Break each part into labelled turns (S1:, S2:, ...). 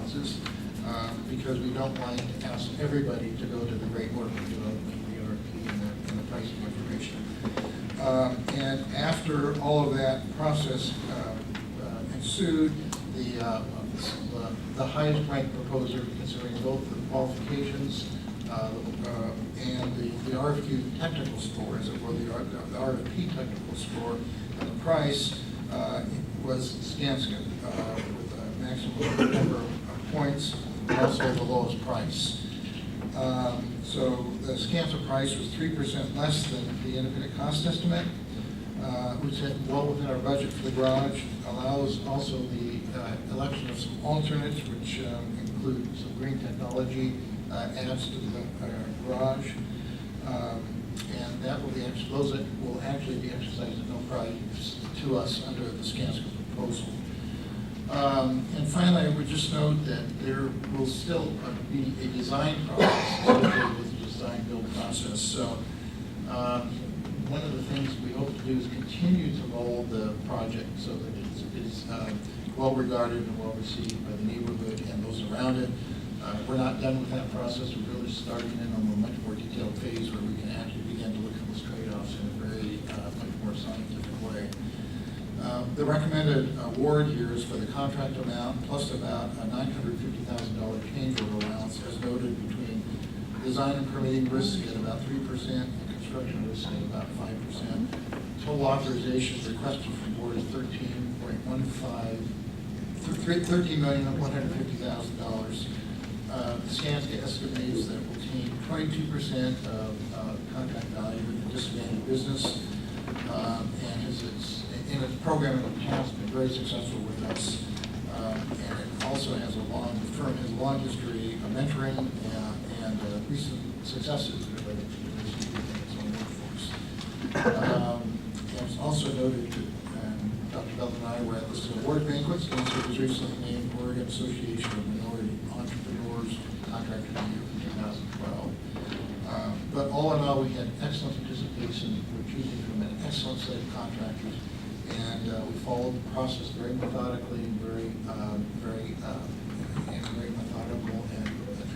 S1: houses, because we don't like to ask everybody to go to the great work of developing the RFP and the pricing information. And after all of that process ensued, the highest ranked proposer, considering both the qualifications and the RFQ technical score, as it were, the RFP technical score, and the price was Skanska with a maximum number of points, and also the lowest price. So the Skanska price was 3% less than the independent cost estimate, which is well within our budget for the garage. Allows also the election of some alternates, which include some green technology adds to the garage, and that will be those will actually be exercised at no price to us under the Skanska proposal. And finally, I would just note that there will still be a design process associated with the design-build process. So one of the things we hope to do is continue to mold the project so that it is well regarded and well received by the neighborhood and those around it. We're not done with that process. We're really starting in on a much more detailed phase where we can actually begin to look at those trade-offs in a very much more scientific way. The recommended award here is for the contract amount plus about a $950,000 change order allowance, as noted, between design and permitting risk at about 3% and construction risk at about 5%. Total authorization requested from the board is $13,150,000. Skanska estimates that will obtain 22% of contract value in the disadvantaged business, and has in its program in the past been very successful with us. And it also has the firm has a long history of mentoring and recent successes related to diversity within its own workforce. And it's also noted that Dr. Belton and I were at this award banquet. Skanska was recently named Oregon Association of Minority Entrepreneurs Contractor of the Year for 2012. But all in all, we had excellent participation. We're choosing from an excellent slate of contractors, and we followed the process very methodically and very methodical and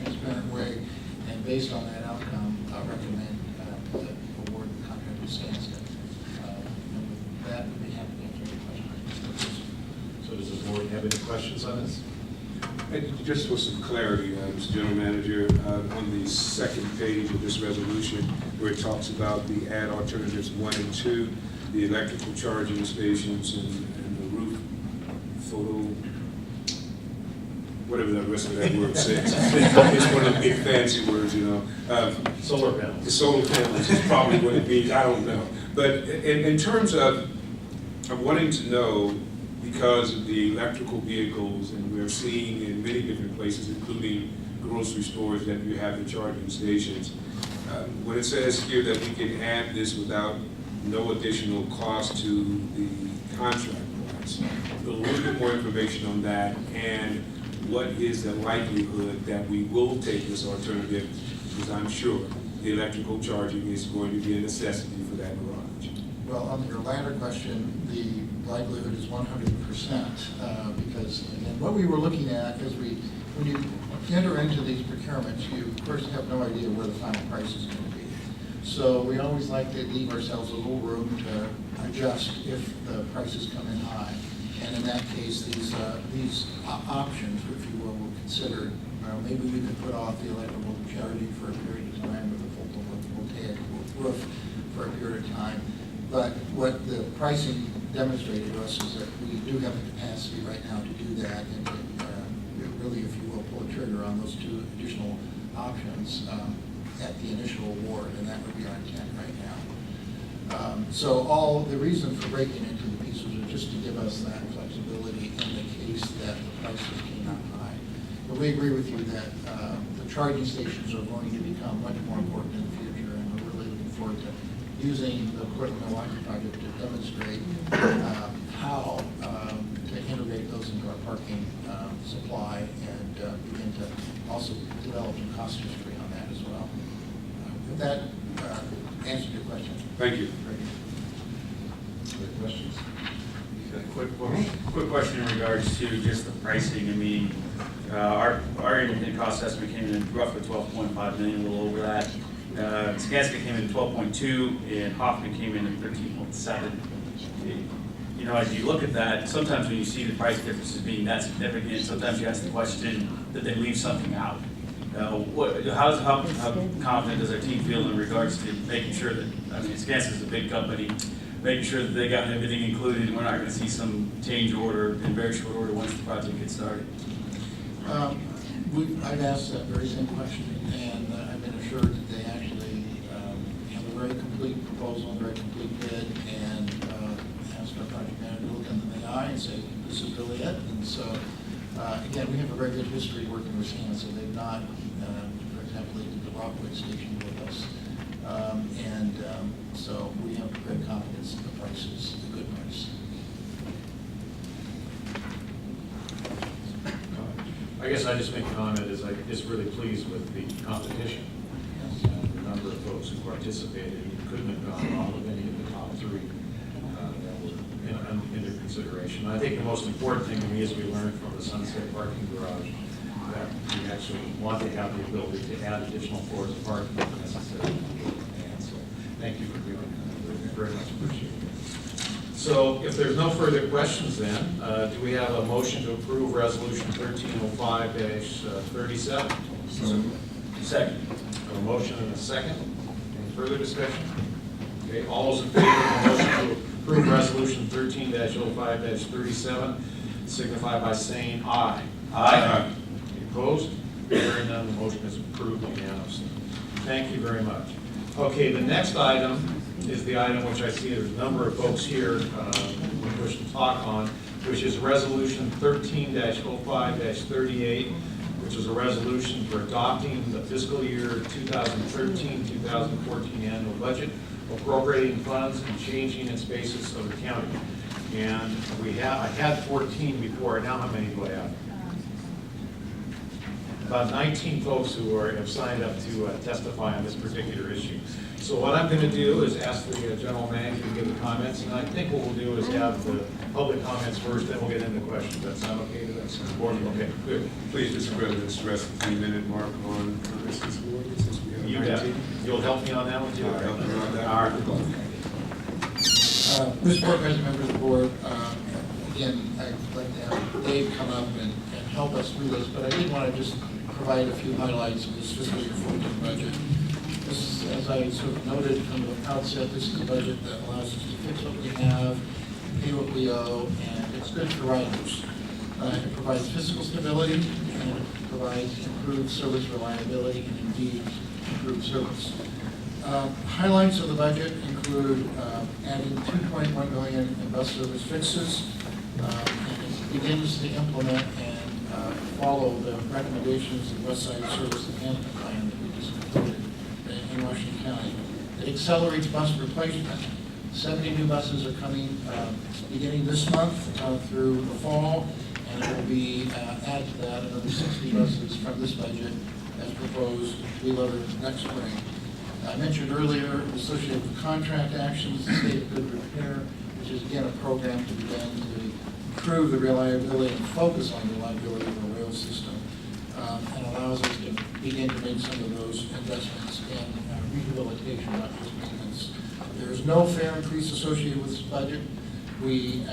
S1: transparent way. And based on that outcome, I recommend that award the contract to Skanska. And with that, we'd be happy to answer any questions.
S2: So does the board have any questions on this?
S3: Just for some clarity, Mr. General Manager, on the second page of this resolution, where it talks about the add alternatives 1 and 2, the electrical charging stations and the roof photo, whatever the rest of that word says. It's one of the big fancy words, you know.
S2: Solar panels.
S3: The solar panels is probably what it means, I don't know. But in terms of wanting to know, because of the electrical vehicles, and we're seeing in many different places, including grocery stores, that you have the charging stations. When it says here that we can add this without no additional cost to the contract price, a little bit more information on that, and what is the likelihood that we will take this alternative, because I'm sure the electrical charging is going to be a necessity for that garage.
S1: Well, on your latter question, the likelihood is 100%, because and what we were looking at is when you enter into these procurements, you first have no idea where the final price is going to be. So we always like to leave ourselves a little room to adjust if the prices come in high. And in that case, these options, if you will consider. Maybe we could put off the electrical charging for a period of time with a photovoltaic roof for a period of time. But what the pricing demonstrated to us is that we do have the capacity right now to do that, and to, really, if you will, pull a trigger on those two additional options at the initial award, and that would be our intent right now. So all the reason for breaking into the pieces was just to give us that flexibility in the case that the prices came out high. But we agree with you that the charging stations are going to become much more important in the future, and we're really looking forward to using the Portland Milwaukee project to demonstrate how to integrate those into our parking supply, and begin to also develop some cost history on that as well. With that, answered your question.
S3: Thank you.
S2: Other questions?
S4: Quick question in regards to just the pricing. I mean, Our independent cost estimate came in at roughly 12.5 million, a little over that. Skanska came in at 12.2, and Hoffman came in at 13.7. You know, as you look at that, sometimes when you see the price differences being that significant, sometimes you ask the question, did they leave something out? How confident does our team feel in regards to making sure that, I mean, Skanska is a big company, making sure that they got everything included, and we're not gonna see some change order in very short order once the project gets started?
S1: I've asked that very same question, and I've been assured that they actually have a very complete proposal, a very complete bid, and asked our project manager to look them in the eye and say, this is really it. And so, again, we have a very good history working with Skanska, so they've not, for example, they did the Rockwood station with us. So we have great confidence that the price is a good price.
S2: I guess I just make a comment is I'm just really pleased with the competition. The number of folks who participated, you couldn't have gone wrong with any of the top three that were under consideration. I think the most important thing to me is we learned from the Sunset Parking Garage that we actually want to have the ability to add additional floors of parking if necessary. And so thank you for doing that. Very much appreciated. So if there's no further questions then, do we have a motion to approve resolution 1305-37?
S4: Second.
S2: A motion and a second. Any further discussion? Okay, all those in favor of the motion to approve resolution 13-05-37 signify by saying aye.
S4: Aye.
S2: Any opposed? Hearing none, the motion is approved unanimously. Thank you very much. Okay, the next item is the item which I see there's a number of folks here who wish to talk on, which is resolution 13-05-38, which is a resolution for adopting the fiscal year 2013-2014 annual budget, appropriating funds and changing its basis of accounting. And I had 14 before. Now how many do I have? About 19 folks who have signed up to testify on this particular issue. So what I'm going to do is ask the general manager to give the comments, and I think what we'll do is have the public comments first, then we'll get into questions. Does that sound okay to that board? Okay, good.
S3: Please, Mr. President, stress the 3-minute mark on this board, since we have
S2: You bet.
S3: 19.
S2: You'll help me on that one too?
S3: I'll help you on that.
S2: All right.
S1: Mr. Board, President, members of the board, again, I'd like to have Dave come up and help us through this, but I did want to just provide a few highlights of this fiscal year 14 budget. This, as I sort of noted from the outset, this is a budget that allows us to fix what we have, pay what we owe, and it's good for riders. It provides fiscal stability, and it provides improved service reliability, and indeed improved service. Highlights of the budget include adding $2.1 million in bus service fixes, and it begins to implement and follow the recommendations of the West Side Service Enhancement Plan that we just concluded in Washington County. It accelerates bus replacement. 70 new buses are coming beginning this month through the fall, and it will be added to that another 60 buses from this budget as proposed to be delivered next spring. I mentioned earlier, associated with contract actions, the State of Good Repair, which is again a program to begin to improve the reliability and focus on the reliability of the rail system, and allows us to begin to make some of those investments in rehabilitation, not just maintenance. There is no fare increase associated with this budget. We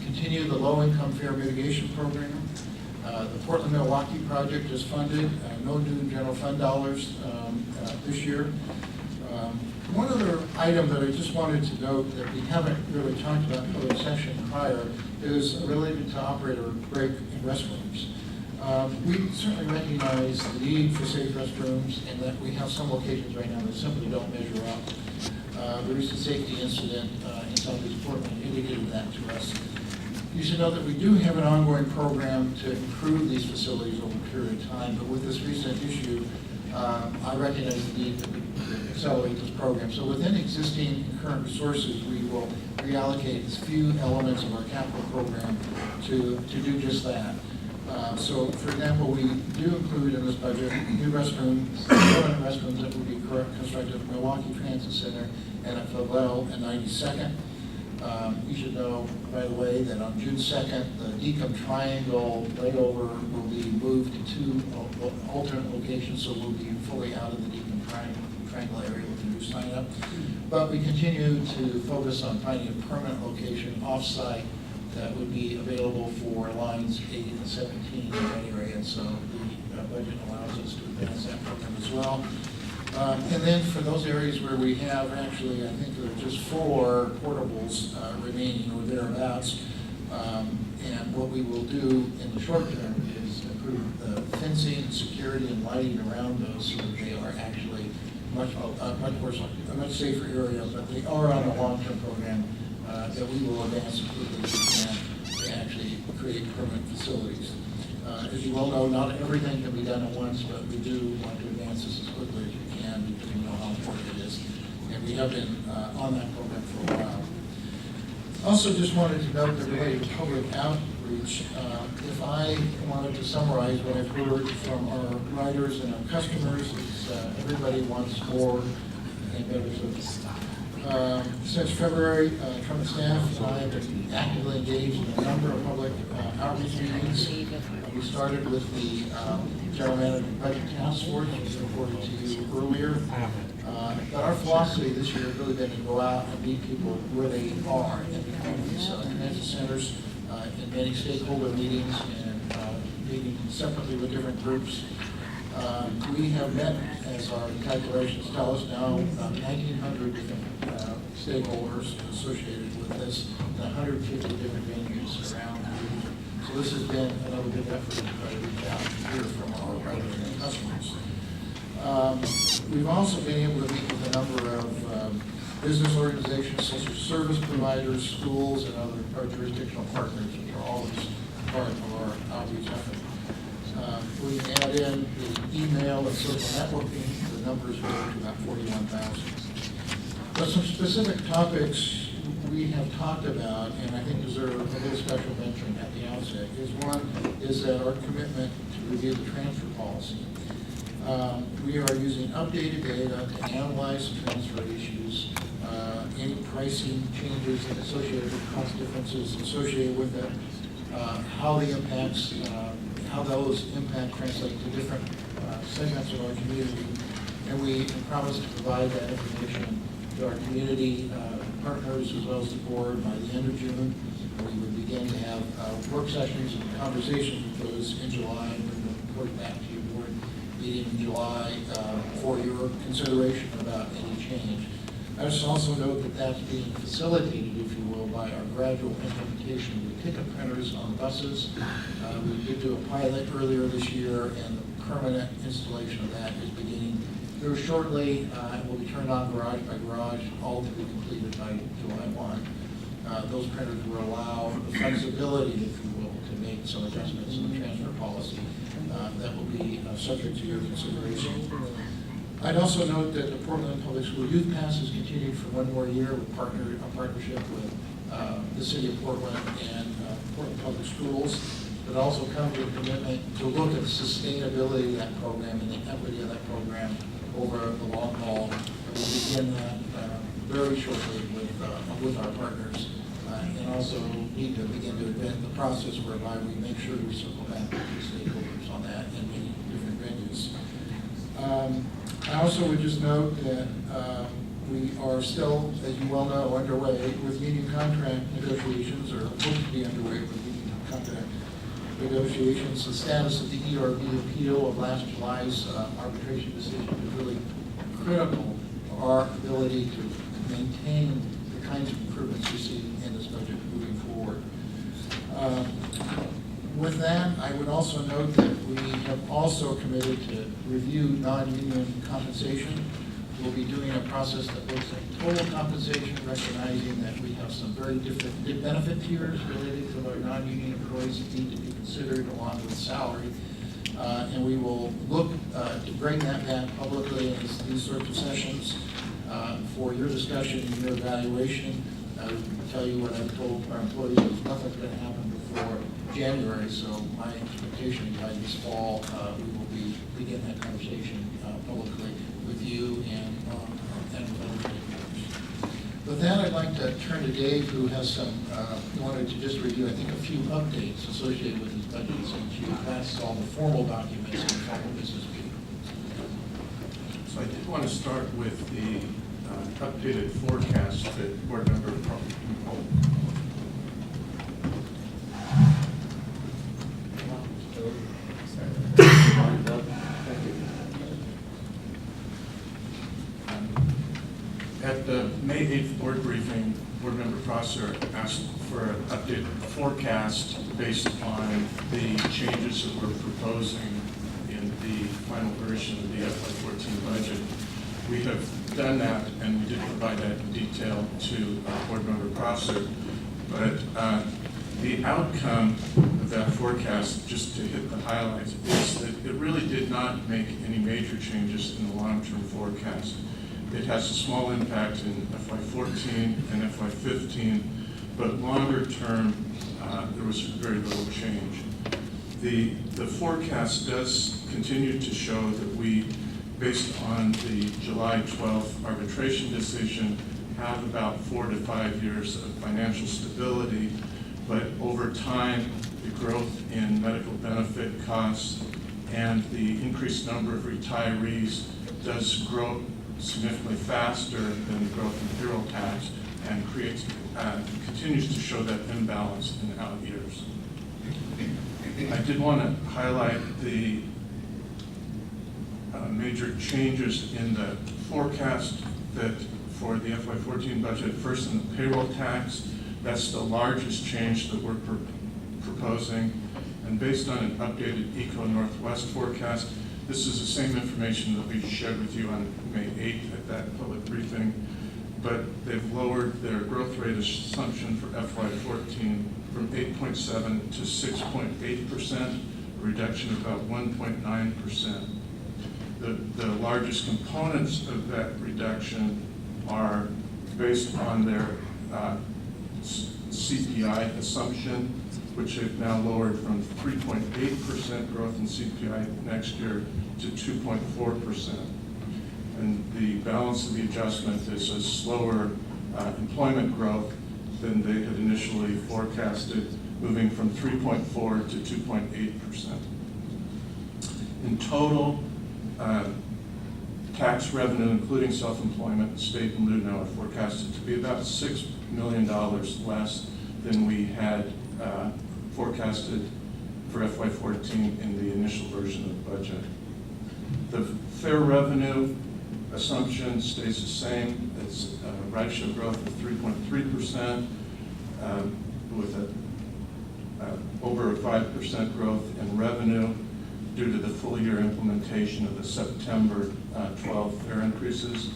S1: continue the low-income fare mitigation program. The Portland-Milwaukee project is funded, no new general fund dollars this year. One other item that I just wanted to note that we haven't really talked about in public session prior is related to operator break in restrooms. We certainly recognize the need for safe restrooms and that we have some locations right now that simply don't measure up. The recent safety incident in Southeast Portland indicated that to us. You should know that we do have an ongoing program to improve these facilities over a period of time, but with this recent issue, I recognize the need to accelerate this program. So within existing and current resources, we will reallocate as few elements of our capital program to do just that. So, for example, we do include in this budget new restrooms, permanent restrooms that will be constructed at Milwaukee Transit Center and at Flavelle and 92nd. You should know right away that on June 2nd, the Decom Triangle layover will be moved to 2 alternate locations, so we'll be fully out of the Decom Triangle area with a new sign up. But we continue to focus on finding a permanent location off-site that would be available for lines 8 and 17 in that area, and so the budget allows us to advance that program as well. And then for those areas where we have actually, I think there are just 4 portables remaining or thereabouts, and what we will do in the short term is improve the fencing, security, and lighting around those so that they are actually a much safer area, but they are on a long-term program that we will advance as quickly as we can to actually create permanent facilities. As you well know, not everything can be done at once, but we do want to advance this as quickly as we can because we know how important it is. And we have been on that program for a while. Also just wanted to note that related to public outreach, if I wanted to summarize what I've heard from our riders and our customers, is everybody wants more and better service. Since February, Trimet staff and I have been actively engaged in a number of public outreach meetings. We started with the General Manager Budget Task Force, which I reported to you earlier. But our philosophy this year has really been to go out and meet people where they are in the counties, convention centers, in many stakeholder meetings, and meeting separately with different groups. We have met, as our calculations tell us now, 1,900 different stakeholders associated with this, and 150 different venues around the region. So this has been another good effort to try to reach out and hear from our riders and customers. We've also been able to meet with a number of business organizations, social service providers, schools, and other our jurisdictional partners, which are always part of our outreach effort. We add in the email and social networking, the numbers go to about 41,000. But some specific topics we have talked about, and I think deserve a little special mention at the outset, is one is that our commitment to review the transfer policy. We are using updated data to analyze the transfer issues, any pricing changes associated with cost differences associated with it, how the impacts, how those impact translate to different segments of our community, and we promise to provide that information to our community partners as well as the board by the end of June. We would begin to have work sessions and conversations with those in July, and we will report back to your board meeting in July for your consideration about any change. I just also note that that's being facilitated, if you will, by our gradual implementation of the ticket printers on buses. We did do a pilot earlier this year, and the permanent installation of that is beginning very shortly. It will be turned on garage by garage, all to be completed by July 1. Those printers will allow the flexibility, if you will, to make some adjustments in the transfer policy that will be subject to your consideration. I'd also note that the Portland Public School Youth Pass has continued for 1 more year with a partnership with the City of Portland and Portland Public Schools. But also comes with a commitment to look at the sustainability of that program and the equity of that program over the long haul. And we'll begin that very shortly with our partners, and also need to begin to invent the process whereby we make sure we circle back with the stakeholders on that in many different venues. I also would just note that we are still, as you well know, underway with union contract negotiations, or hope to be underway with union contract negotiations. The status of the ERB appeal of last July's arbitration decision is really critical for our ability to maintain the kinds of improvements we see in this budget moving forward. With that, I would also note that we have also committed to review non-union compensation. We'll be doing a process that looks at total compensation, recognizing that we have some very different benefit tiers related to our non-union employees that need to be considered along with salary. And we will look to bring that back publicly in these sorts of sessions for your discussion and your evaluation. I will tell you what I've told our employees is nothing's going to happen before January, so my expectation by this fall we will begin that conversation publicly with you and with other stakeholders. With that, I'd like to turn to Dave, who has some, wanted to just review, I think, a few updates associated with his budget since you passed all the formal documents in the formal business meeting.
S5: So I did want to start with the updated forecast that Board Member At the May 8th board briefing, Board Member Prosser asked for an updated forecast based on the changes that we're proposing in the final version of the FY14 budget. We have done that, and we did provide that in detail to Board Member Prosser. But the outcome of that forecast, just to hit the highlights, is that it really did not make any major changes in the long-term forecast. It has a small impact in FY14 and FY15, but longer term, there was very little change. The forecast does continue to show that we, based on the July 12th arbitration decision, have about 4 to 5 years of financial stability, but over time, the growth in medical benefit costs and the increased number of retirees does grow significantly faster than the growth in payroll tax and continues to show that imbalance in out years. I did want to highlight the major changes in the forecast that for the FY14 budget. First, in the payroll tax, that's the largest change that we're proposing. And based on an updated Eco Northwest forecast, this is the same information that we shared with you on May 8th at that public briefing, but they've lowered their growth rate assumption for FY14 from 8.7 to 6.8%, a reduction of about 1.9%. The largest components of that reduction are based on their CPI assumption, which they've now lowered from 3.8% growth in CPI next year to 2.4%. And the balance of the adjustment is a slower employment growth than they had initially forecasted, moving from 3.4 to 2.8%. In total, tax revenue, including self-employment, state and lieu now are forecasted to be about $6 million less than we had forecasted for FY14 in the initial version of the budget. The fair revenue assumption stays the same. It's a ridership growth of 3.3% with over a 5% growth in revenue due to the full year implementation of the September 12 fare increases.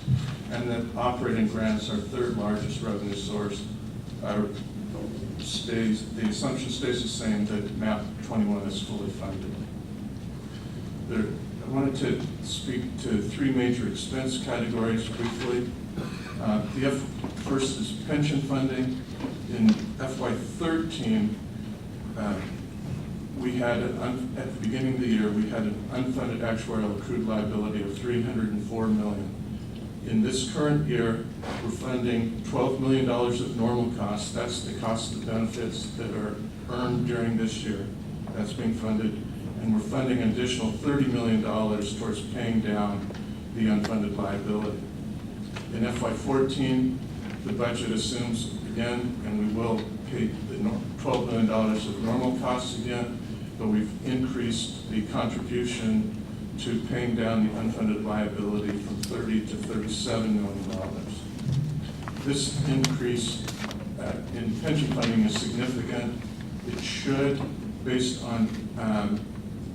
S5: And that operating grants, our third largest revenue source, the assumption stays the same, that MAP 21 is fully funded. I wanted to speak to three major expense categories briefly. First is pension funding. In FY13, we had, at the beginning of the year, we had an unfunded actuarial accrued liability of $304 million. In this current year, we're funding $12 million of normal costs. That's the cost of benefits that are earned during this year. That's being funded. And we're funding an additional $30 million towards paying down the unfunded liability. In FY14, the budget assumes again, and we will pay the $12 million of normal costs again, but we've increased the contribution to paying down the unfunded liability from $30 to $37 million. This increase in pension funding is significant. It should, based on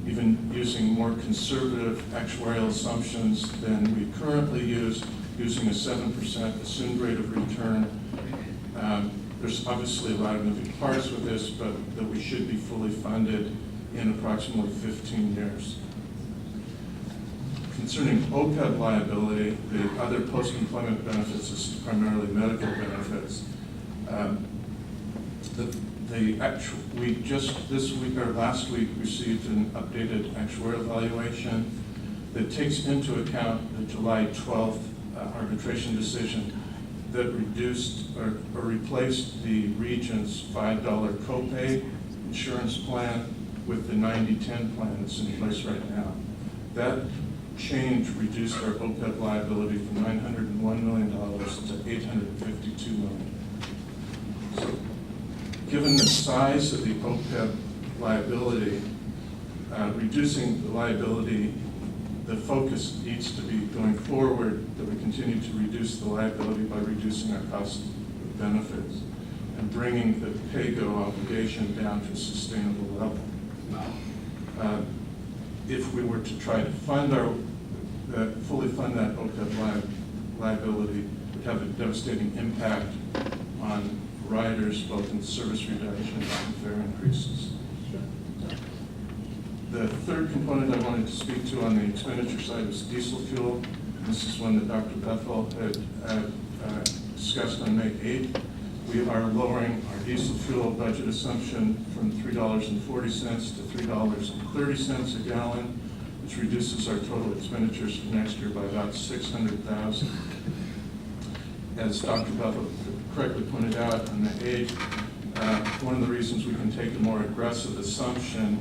S5: even using more conservative actuarial assumptions than we currently use, using a 7% assumed rate of return. There's obviously a lot of moving parts with this, but that we should be fully funded in approximately 15 years. Concerning OPEB liability, the other post-employment benefits is primarily medical benefits. We just this week or last week received an updated actuarial evaluation that takes into account the July 12th arbitration decision that reduced or replaced the region's $5 copay insurance plan with the 90/10 plan that's in place right now. That change reduced our OPEB liability from $901 million to $852 million. So, given the size of the OPEB liability, reducing the liability, the focus needs to be going forward that we continue to reduce the liability by reducing our cost of benefits and bringing the pay-go obligation down to a sustainable level. If we were to try to fund fully fund that OPEB liability, it would have a devastating impact on riders, both in service reduction and fare increases. The third component I wanted to speak to on the expenditure side was diesel fuel. This is one that Dr. Bethel had discussed on May 8th. We are lowering our diesel fuel budget assumption from $3.40 to $3.30 a gallon, which reduces our total expenditures for next year by about $600,000. As Dr. Bethel correctly pointed out on the 8th, one of the reasons we can take a more aggressive assumption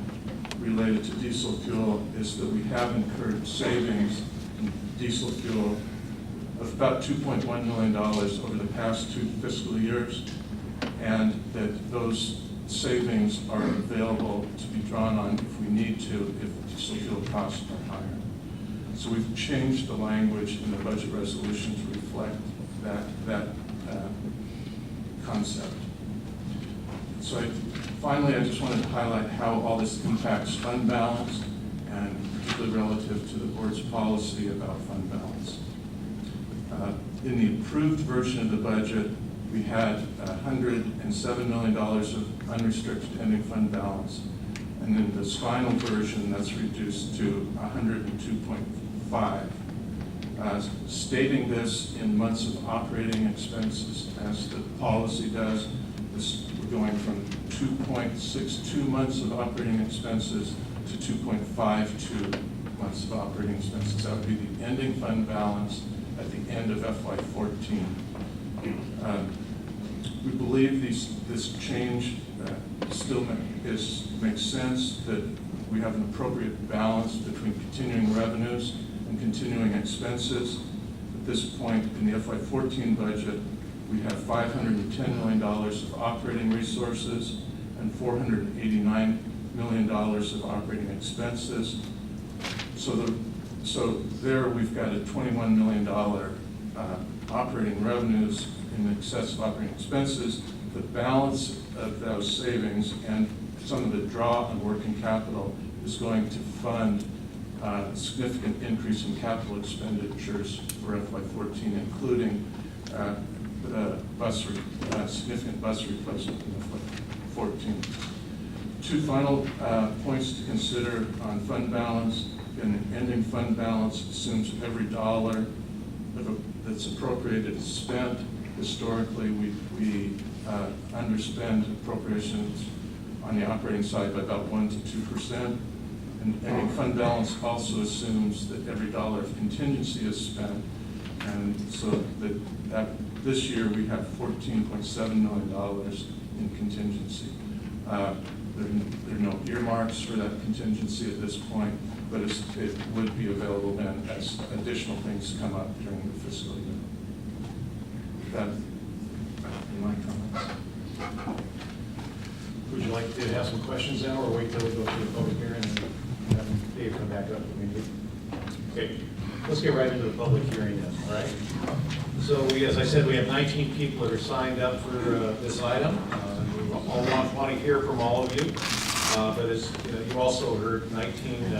S5: related to diesel fuel is that we have incurred savings in diesel fuel of about $2.1 million over the past 2 fiscal years, and that those savings are available to be drawn on if we need to, if diesel fuel costs are higher. So we've changed the language in the budget resolution to reflect that concept. So finally, I just wanted to highlight how all this impacts fund balance, and particularly relative to the board's policy about fund balance. In the approved version of the budget, we had $107 million of unrestricted ending fund balance. And in this final version, that's reduced to 102.5. Stating this in months of operating expenses, as the policy does, we're going from 2.62 months of operating expenses to 2.52 months of operating expenses. That would be the ending fund balance at the end of FY14. We believe this change still makes sense, that we have an appropriate balance between continuing revenues and continuing expenses. At this point in the FY14 budget, we have $510 million of operating resources and $489 million of operating expenses. So there we've got a $21 million operating revenues in excess of operating expenses. The balance of those savings and some of the draw on working capital is going to fund a significant increase in capital expenditures for FY14, including significant bus replacement in FY14. Two final points to consider on fund balance. An ending fund balance assumes every dollar that's appropriated is spent. Historically, we underspend appropriations on the operating side by about 1 to 2%. And ending fund balance also assumes that every dollar of contingency is spent. And so that this year we have $14.7 million in contingency. There are no earmarks for that contingency at this point, but it would be available then as additional things come up during the fiscal year. That are my comments.
S2: Would you like to have some questions now, or wait till we go through the public hearing and have Dave come back up? Okay, let's get right into the public hearing then, all right? So as I said, we have 19 people that are signed up for this item. We all want to hear from all of you, but as you also heard 19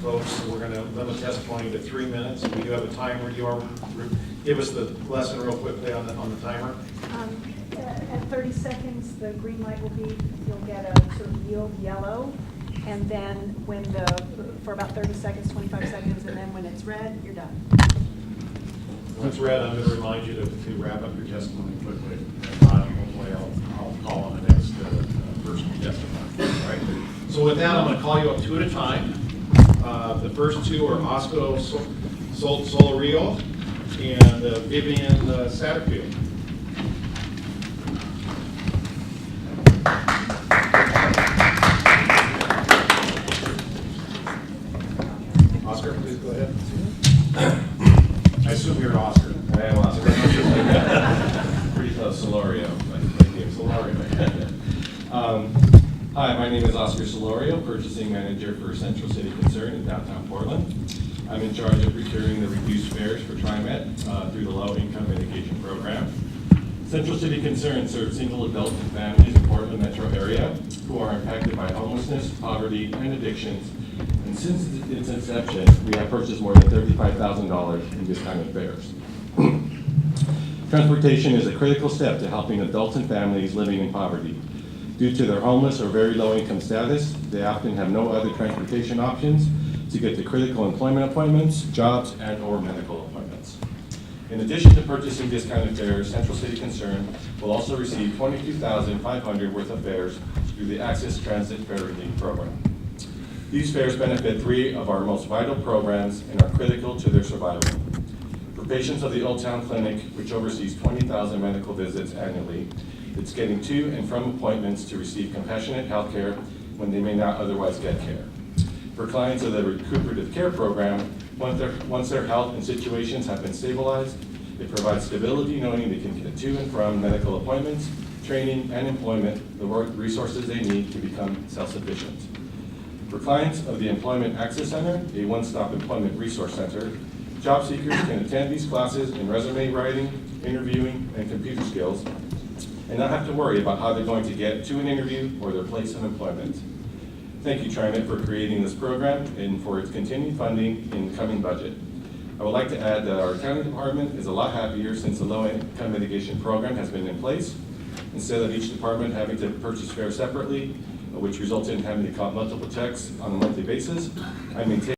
S2: folks, so we're going to limit testimony to 3 minutes. We do have a timer. You are give us the lesson real quickly on the timer.
S6: At 30 seconds, the green light will be, you'll get a sort of yield yellow, and then for about 30 seconds, 25 seconds, and then when it's red, you're done.
S2: When it's red, I'm going to remind you to wrap up your testimony quickly. If not, hopefully I'll call on the next person to testify. All right. So with that, I'm going to call you up 2 at a time. The first 2 are Osco Solario,
S5: and Vivian Satterfield.
S2: Oscar, please go ahead. I assume you're Oscar.
S7: I am Oscar. Pretty close, Solorio. Solorio. Hi, my name is Oscar Solorio, Purchasing Manager for Central City Concern in downtown Portland. I'm in charge of procuring the reduced fares for Trimet through the Low Income Mitigation Program. Central City Concern serves single adult and families in Portland metro area who are impacted by homelessness, poverty, and addictions. And since its inception, we have purchased more than $35,000 in discounted fares. Transportation is a critical step to helping adults and families living in poverty. Due to their homeless or very low income status, they often have no other transportation options to get to critical employment appointments, jobs, and/or medical appointments. In addition to purchasing discounted fares, Central City Concern will also receive $22,500 worth of fares through the Access Transit Fare Relief Program. These fares benefit 3 of our most vital programs and are critical to their survival. For patients of the Old Town Clinic, which oversees 20,000 medical visits annually, it's getting to and from appointments to receive compassionate health care when they may not otherwise get care. For clients of the Recuperative Care Program, once their health and situations have been stabilized, it provides stability knowing they can get to and from medical appointments, training, and employment, the resources they need to become self-sufficient. For clients of the Employment Access Center, a one-stop employment resource center, job seekers can attend these classes in resume writing, interviewing, and computer skills, and not have to worry about how they're going to get to an interview or their place of employment. Thank you, Trimet, for creating this program and for its continued funding in the coming budget. I would like to add that our accounting department is a lot happier since the low income mitigation program has been in place. Instead of each department having to purchase fares separately, which resulted in having to cut multiple checks on a monthly basis, I maintain